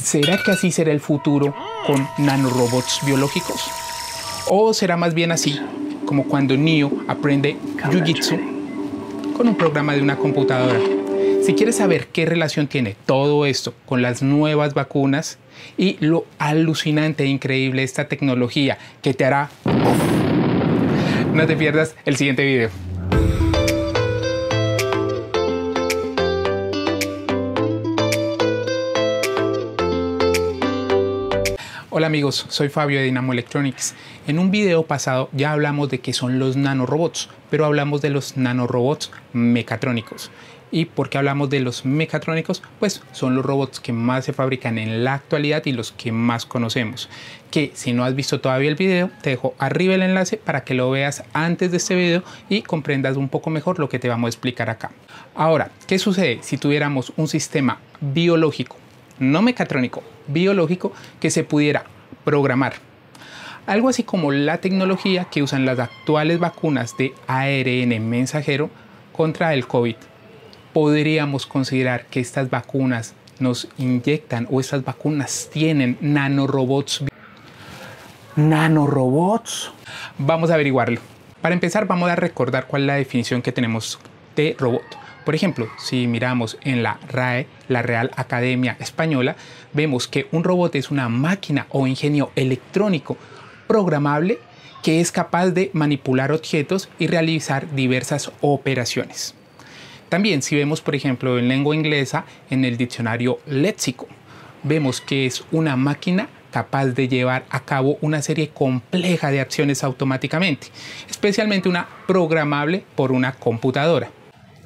¿Será que así será el futuro con nanorobots biológicos? ¿O será más bien así, como cuando Neo aprende Jiu-Jitsu con un programa de una computadora? Si quieres saber qué relación tiene todo esto con las nuevas vacunas y lo alucinante e increíble de esta tecnología que te hará ¡uf!, no te pierdas el siguiente video. Hola amigos, soy Fabio de Dynamo Electronics. En un video pasado ya hablamos de qué son los nanorobots, pero hablamos de los nanorobots mecatrónicos. ¿Y por qué hablamos de los mecatrónicos? Pues son los robots que más se fabrican en la actualidad y los que más conocemos. Que si no has visto todavía el video, te dejo arriba el enlace para que lo veas antes de este video y comprendas un poco mejor lo que te vamos a explicar acá. Ahora, ¿qué sucede si tuviéramos un sistema biológico, no mecatrónico, biológico, que se pudiera programar? Algo así como la tecnología que usan las actuales vacunas de ARN mensajero contra el COVID. Podríamos considerar que estas vacunas nos inyectan o estas vacunas tienen nanorobots. ¿Nanorobots? Vamos a averiguarlo. Para empezar, vamos a recordar cuál es la definición que tenemos de robot. Por ejemplo, si miramos en la RAE, la Real Academia Española, vemos que un robot es una máquina o ingenio electrónico programable que es capaz de manipular objetos y realizar diversas operaciones. También, si vemos, por ejemplo, en lengua inglesa, en el diccionario léxico, vemos que es una máquina capaz de llevar a cabo una serie compleja de acciones automáticamente, especialmente una programable por una computadora.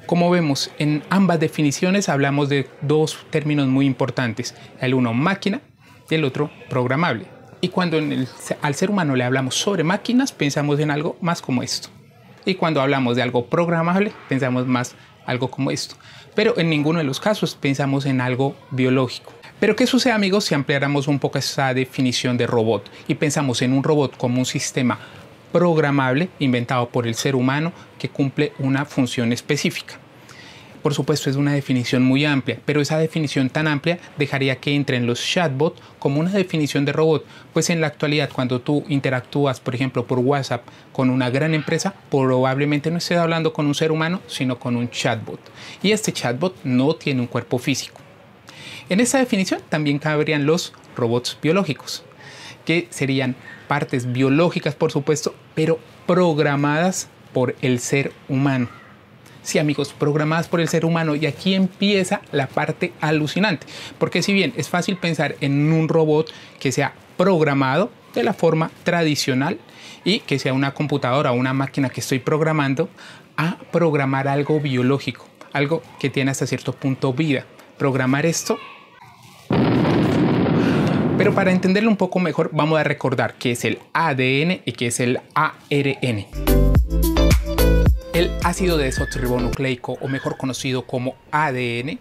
Como vemos, en ambas definiciones hablamos de dos términos muy importantes, el uno máquina y el otro programable. Y cuando al ser humano le hablamos sobre máquinas, pensamos en algo más como esto. Y cuando hablamos de algo programable, pensamos más algo como esto. Pero en ninguno de los casos pensamos en algo biológico. Pero ¿qué sucede, amigos, si ampliáramos un poco esa definición de robot y pensamos en un robot como un sistema programable inventado por el ser humano que cumple una función específica? Por supuesto, es una definición muy amplia, pero esa definición tan amplia dejaría que entre en los chatbots como una definición de robot, pues en la actualidad cuando tú interactúas, por ejemplo, por WhatsApp con una gran empresa, probablemente no estés hablando con un ser humano, sino con un chatbot. Y este chatbot no tiene un cuerpo físico. En esta definición también cabrían los robots biológicos, que serían partes biológicas, por supuesto, pero programadas por el ser humano. Sí, amigos, programadas por el ser humano. Y aquí empieza la parte alucinante. Porque si bien es fácil pensar en un robot que sea programado de la forma tradicional y que sea una computadora o una máquina que estoy programando, a programar algo biológico, algo que tiene hasta cierto punto vida. Programar esto. Pero para entenderlo un poco mejor, vamos a recordar qué es el ADN y qué es el ARN. El ácido desoxirribonucleico, o mejor conocido como ADN,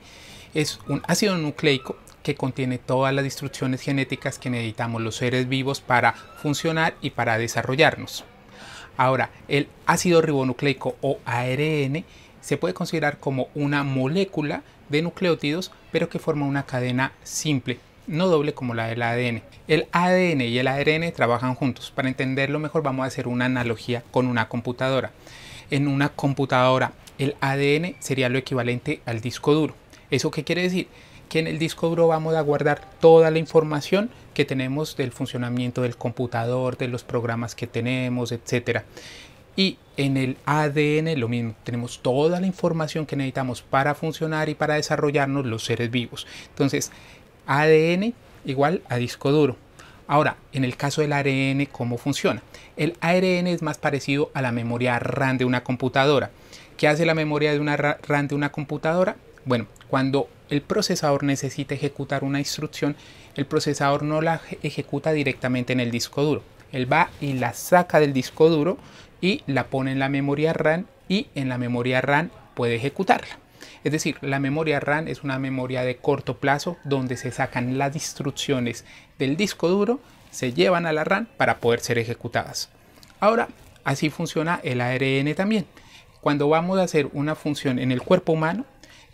es un ácido nucleico que contiene todas las instrucciones genéticas que necesitamos los seres vivos para funcionar y para desarrollarnos. Ahora, el ácido ribonucleico o ARN se puede considerar como una molécula de nucleótidos, pero que forma una cadena simple, no doble como la del ADN. El ADN y el ARN trabajan juntos. Para entenderlo mejor, vamos a hacer una analogía con una computadora. En una computadora, el ADN sería lo equivalente al disco duro. ¿Eso qué quiere decir? Que en el disco duro vamos a guardar toda la información que tenemos del funcionamiento del computador, de los programas que tenemos, etc. Y en el ADN lo mismo, tenemos toda la información que necesitamos para funcionar y para desarrollarnos los seres vivos. Entonces, ADN igual a disco duro. Ahora, en el caso del ARN, ¿cómo funciona? El ARN es más parecido a la memoria RAM de una computadora. ¿Qué hace la memoria de una RAM de una computadora? Bueno, cuando el procesador necesita ejecutar una instrucción, el procesador no la ejecuta directamente en el disco duro. Él va y la saca del disco duro y la pone en la memoria RAM, y en la memoria RAM puede ejecutarla. Es decir, la memoria RAM es una memoria de corto plazo donde se sacan las instrucciones del disco duro, se llevan a la RAM para poder ser ejecutadas. Ahora, así funciona el ARN también. Cuando vamos a hacer una función en el cuerpo humano,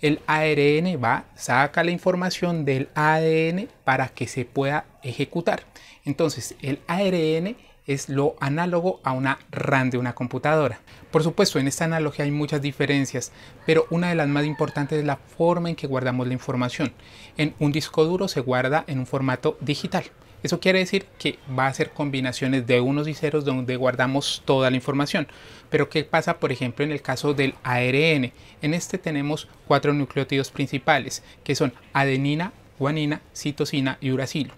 El ARN saca la información del ADN para que se pueda ejecutar. Entonces, el ARN es lo análogo a una RAM de una computadora. Por supuesto, en esta analogía hay muchas diferencias, pero una de las más importantes es la forma en que guardamos la información. En un disco duro se guarda en un formato digital. Eso quiere decir que va a ser combinaciones de unos y ceros donde guardamos toda la información. Pero ¿qué pasa, por ejemplo, en el caso del ARN? En este tenemos 4 nucleótidos principales, que son adenina, guanina, citosina y uracilo.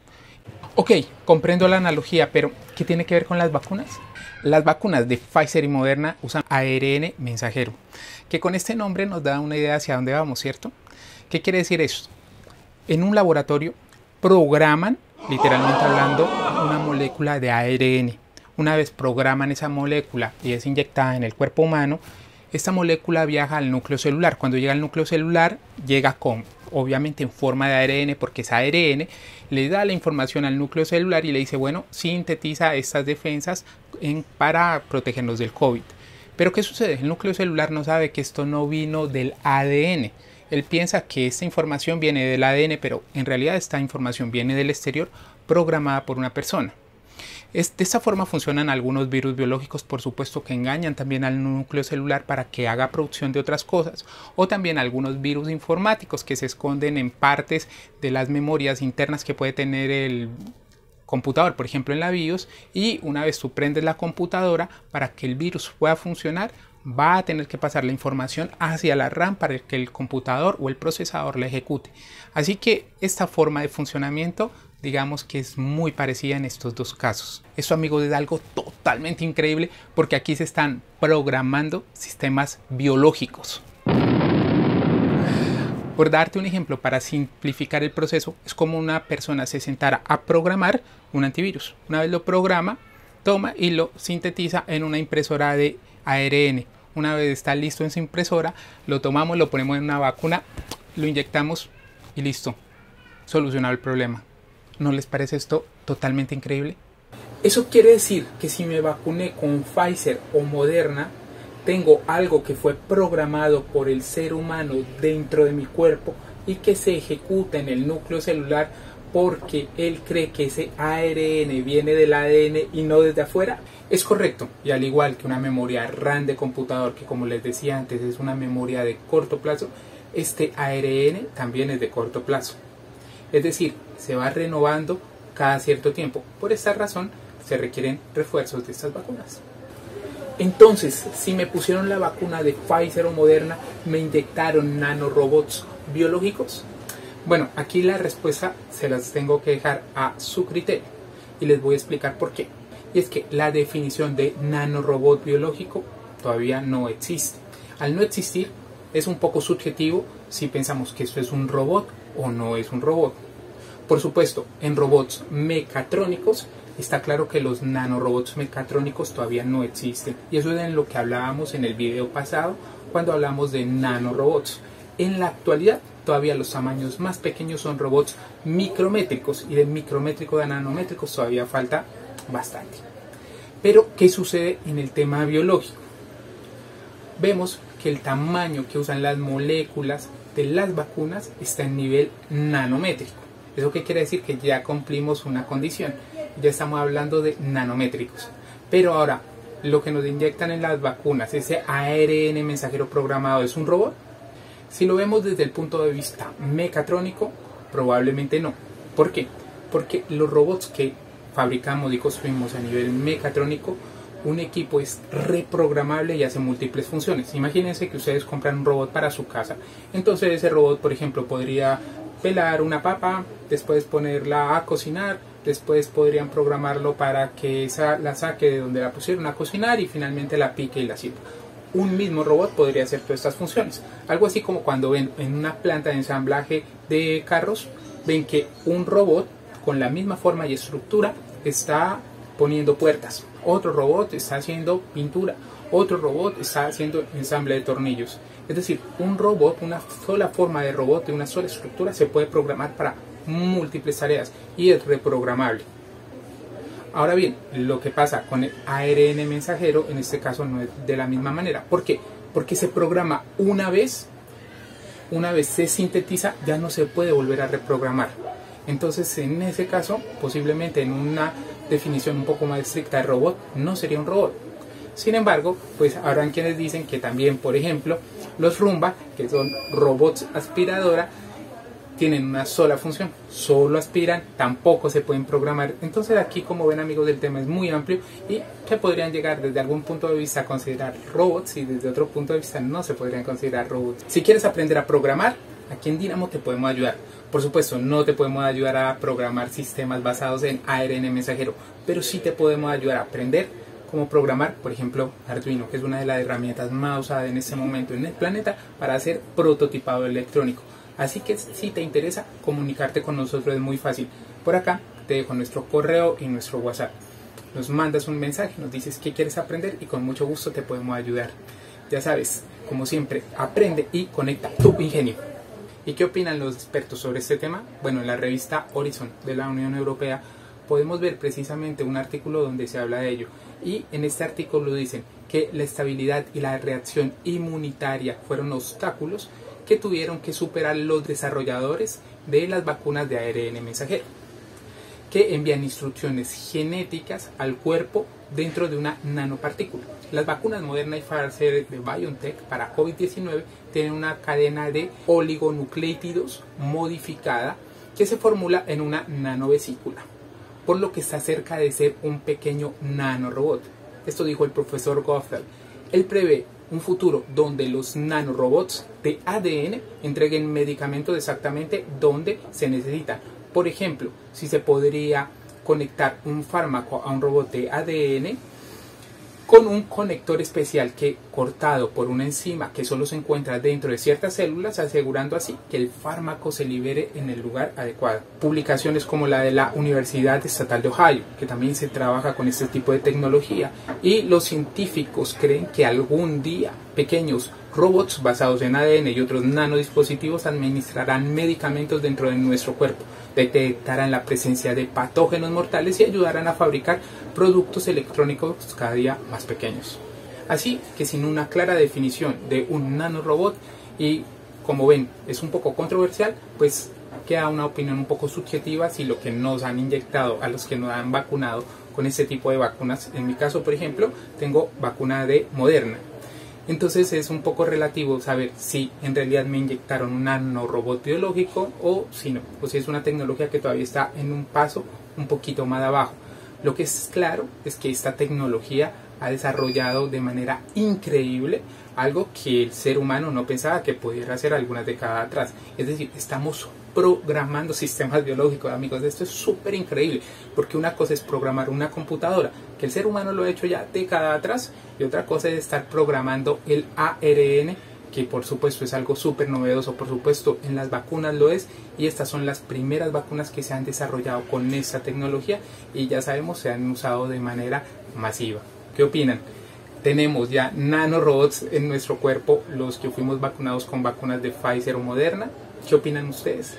Ok, comprendo la analogía, pero ¿qué tiene que ver con las vacunas? Las vacunas de Pfizer y Moderna usan ARN mensajero, que con este nombre nos da una idea hacia dónde vamos, ¿cierto? ¿Qué quiere decir esto? En un laboratorio programan, literalmente hablando, una molécula de ARN. Una vez programan esa molécula y es inyectada en el cuerpo humano, esta molécula viaja al núcleo celular. Cuando llega al núcleo celular, llega obviamente en forma de ARN, porque es ARN, le da la información al núcleo celular y le dice, bueno, sintetiza estas defensas para protegernos del COVID. Pero ¿qué sucede? El núcleo celular no sabe que esto no vino del ADN. Él piensa que esta información viene del ADN, pero en realidad esta información viene del exterior, programada por una persona. De esta forma funcionan algunos virus biológicos, por supuesto, que engañan también al núcleo celular para que haga producción de otras cosas, o también algunos virus informáticos que se esconden en partes de las memorias internas que puede tener el computador, por ejemplo en la BIOS, y una vez tú prendes la computadora, para que el virus pueda funcionar, va a tener que pasar la información hacia la RAM para que el computador o el procesador la ejecute. Así que esta forma de funcionamiento, digamos que es muy parecida en estos dos casos. Esto, amigos, es algo totalmente increíble porque aquí se están programando sistemas biológicos. Por darte un ejemplo, para simplificar el proceso, es como una persona se sentara a programar un antivirus. Una vez lo programa, toma y lo sintetiza en una impresora de ARN. Una vez está listo en su impresora, lo tomamos, lo ponemos en una vacuna, lo inyectamos y listo. Solucionado el problema. ¿No les parece esto totalmente increíble? Eso quiere decir que si me vacuné con Pfizer o Moderna, tengo algo que fue programado por el ser humano dentro de mi cuerpo y que se ejecuta en el núcleo celular porque él cree que ese ARN viene del ADN y no desde afuera. Es correcto, y al igual que una memoria RAM de computador, que como les decía antes es una memoria de corto plazo, este ARN también es de corto plazo. Es decir, se va renovando cada cierto tiempo. Por esta razón se requieren refuerzos de estas vacunas. Entonces, si me pusieron la vacuna de Pfizer o Moderna, ¿me inyectaron nanorobots biológicos? Bueno, aquí la respuesta se las tengo que dejar a su criterio y les voy a explicar por qué. Y es que la definición de nanorobot biológico todavía no existe. Al no existir, es un poco subjetivo si pensamos que esto es un robot o no es un robot. Por supuesto, en robots mecatrónicos está claro que los nanorobots mecatrónicos todavía no existen. Y eso es en lo que hablábamos en el video pasado cuando hablamos de nanorobots. En la actualidad, todavía los tamaños más pequeños son robots micrométricos, y de micrométrico a nanométricos todavía falta bastante. Pero, ¿qué sucede en el tema biológico? Vemos que el tamaño que usan las moléculas de las vacunas está en nivel nanométrico. ¿Eso qué quiere decir? Que ya cumplimos una condición. Ya estamos hablando de nanométricos. Pero ahora, lo que nos inyectan en las vacunas, ese ARN mensajero programado, ¿es un robot? Si lo vemos desde el punto de vista mecatrónico, probablemente no. ¿Por qué? Porque los robots que fabricamos y construimos a nivel mecatrónico, un equipo es reprogramable y hace múltiples funciones. Imagínense que ustedes compran un robot para su casa. Entonces ese robot, por ejemplo, podría pelar una papa, después ponerla a cocinar, después podrían programarlo para que la saque de donde la pusieron a cocinar y finalmente la pique y la sirva. Un mismo robot podría hacer todas estas funciones. Algo así como cuando ven en una planta de ensamblaje de carros, ven que un robot con la misma forma y estructura está poniendo puertas, otro robot está haciendo pintura, otro robot está haciendo ensamble de tornillos. Es decir, un robot, una sola forma de robot, de una sola estructura, se puede programar para múltiples tareas y es reprogramable. Ahora bien, lo que pasa con el ARN mensajero en este caso no es de la misma manera. ¿Por qué? Porque se programa una vez una vez se sintetiza ya no se puede volver a reprogramar. Entonces en ese caso posiblemente en una definición un poco más estricta de robot no sería un robot. Sin embargo, pues habrán quienes dicen que también, por ejemplo, los Roomba, que son robots aspiradora, tienen una sola función, solo aspiran, tampoco se pueden programar. Entonces aquí, como ven amigos, el tema es muy amplio y se podrían llegar desde algún punto de vista a considerar robots y desde otro punto de vista no se podrían considerar robots. Si quieres aprender a programar, aquí en Dynamo te podemos ayudar. Por supuesto, no te podemos ayudar a programar sistemas basados en ARN mensajero, pero sí te podemos ayudar a aprender cómo programar, por ejemplo, Arduino, que es una de las herramientas más usadas en este momento en el planeta para hacer prototipado electrónico. Así que si te interesa comunicarte con nosotros es muy fácil. Por acá te dejo nuestro correo y nuestro WhatsApp. Nos mandas un mensaje, nos dices qué quieres aprender y con mucho gusto te podemos ayudar. Ya sabes, como siempre, aprende y conecta tu ingenio. ¿Y qué opinan los expertos sobre este tema? Bueno, en la revista Horizon de la Unión Europea podemos ver precisamente un artículo donde se habla de ello. Y en este artículo dicen que la estabilidad y la reacción inmunitaria fueron obstáculos que tuvieron que superar los desarrolladores de las vacunas de ARN mensajero, que envían instrucciones genéticas al cuerpo dentro de una nanopartícula. Las vacunas Moderna y Pfizer de BioNTech para COVID-19 tienen una cadena de oligonucleótidos modificada que se formula en una nanovesícula, por lo que está cerca de ser un pequeño nanorobot. Esto dijo el profesor Goffel. Él prevé un futuro donde los nanorobots de ADN entreguen medicamentos exactamente donde se necesitan. Por ejemplo, si se podría conectar un fármaco a un robot de ADN con un conector especial que, cortado por una enzima que solo se encuentra dentro de ciertas células, asegurando así que el fármaco se libere en el lugar adecuado. Publicaciones como la de la Universidad Estatal de Ohio, que también se trabaja con este tipo de tecnología, y los científicos creen que algún día pequeños robots basados en ADN y otros nanodispositivos administrarán medicamentos dentro de nuestro cuerpo, detectarán la presencia de patógenos mortales y ayudarán a fabricar productos electrónicos cada día más pequeños. Así que sin una clara definición de un nanorobot, y como ven es un poco controversial, pues queda una opinión un poco subjetiva si lo que nos han inyectado a los que nos han vacunado con este tipo de vacunas. En mi caso, por ejemplo, tengo vacuna de Moderna. Entonces es un poco relativo saber si en realidad me inyectaron un nanorobot biológico o si no, o si es una tecnología que todavía está en un paso un poquito más abajo. Lo que es claro es que esta tecnología ha desarrollado de manera increíble algo que el ser humano no pensaba que pudiera hacer algunas décadas atrás. Es decir, estamos programando sistemas biológicos, amigos. Esto es súper increíble, porque una cosa es programar una computadora, que el ser humano lo ha hecho ya décadas atrás, y otra cosa es estar programando el ARN, que por supuesto es algo súper novedoso. Por supuesto en las vacunas lo es, y estas son las primeras vacunas que se han desarrollado con esta tecnología y ya sabemos se han usado de manera masiva. ¿Qué opinan? Tenemos ya nanorobots en nuestro cuerpo, los que fuimos vacunados con vacunas de Pfizer o Moderna. ¿Qué opinan ustedes?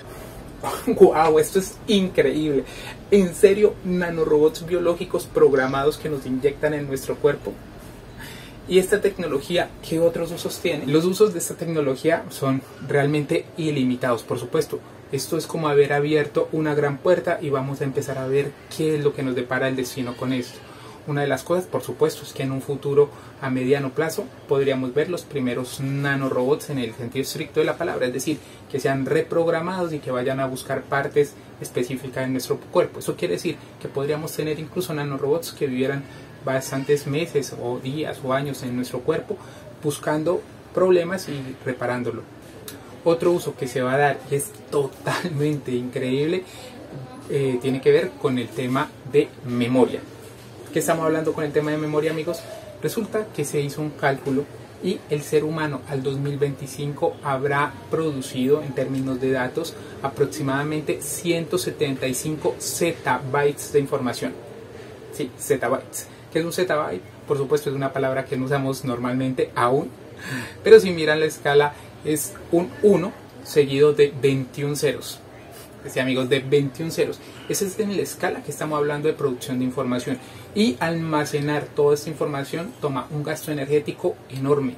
¡Wow! Esto es increíble. En serio, nanorobots biológicos programados que nos inyectan en nuestro cuerpo. ¿Y esta tecnología qué otros usos tiene? Los usos de esta tecnología son realmente ilimitados, por supuesto. Esto es como haber abierto una gran puerta y vamos a empezar a ver qué es lo que nos depara el destino con esto. Una de las cosas, por supuesto, es que en un futuro a mediano plazo podríamos ver los primeros nanorobots en el sentido estricto de la palabra, es decir, que sean reprogramados y que vayan a buscar partes específicas en nuestro cuerpo. Eso quiere decir que podríamos tener incluso nanorobots que vivieran bastantes meses o días o años en nuestro cuerpo buscando problemas y reparándolo. Otro uso que se va a dar y es totalmente increíble tiene que ver con el tema de memoria. ¿Qué estamos hablando con el tema de memoria, amigos? Resulta que se hizo un cálculo y el ser humano al 2025 habrá producido en términos de datos aproximadamente 175 zettabytes de información. Sí, zettabytes. ¿Qué es un zettabyte? Por supuesto es una palabra que no usamos normalmente aún, pero si miran la escala es un 1 seguido de 21 ceros. Sí, amigos, de 21 ceros. Esa es en la escala que estamos hablando de producción de información. Y almacenar toda esta información toma un gasto energético enorme.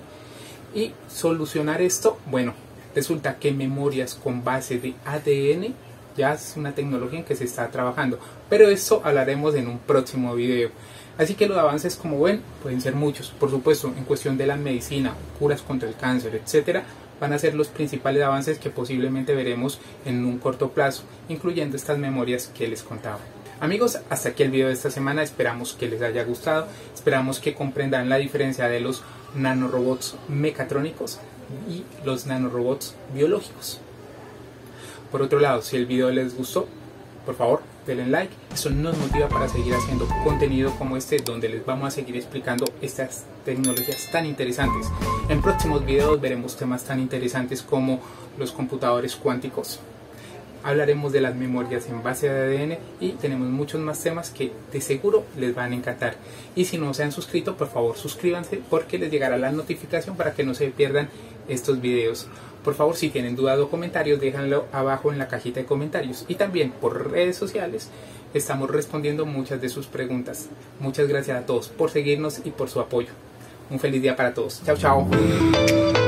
Y solucionar esto, bueno, Resulta que memorias con base de ADN ya es una tecnología en que se está trabajando, pero eso hablaremos en un próximo video. Así que los avances, como ven, pueden ser muchos. Por supuesto, en cuestión de la medicina, curas contra el cáncer, etcétera, van a ser los principales avances que posiblemente veremos en un corto plazo, incluyendo estas memorias que les contaba. Amigos, hasta aquí el video de esta semana. Esperamos que les haya gustado. Esperamos que comprendan la diferencia de los nanorobots mecatrónicos y los nanorobots biológicos. Por otro lado, si el video les gustó, por favor denle like. Eso nos motiva para seguir haciendo contenido como este, donde les vamos a seguir explicando estas tecnologías tan interesantes. En próximos videos veremos temas tan interesantes como los computadores cuánticos. Hablaremos de las memorias en base de ADN y tenemos muchos más temas que de seguro les van a encantar. Y si no se han suscrito, por favor suscríbanse, porque les llegará la notificación para que no se pierdan estos videos. Por favor, si tienen dudas o comentarios, déjenlo abajo en la cajita de comentarios. Y también por redes sociales estamos respondiendo muchas de sus preguntas. Muchas gracias a todos por seguirnos y por su apoyo. Un feliz día para todos. Chao, chao.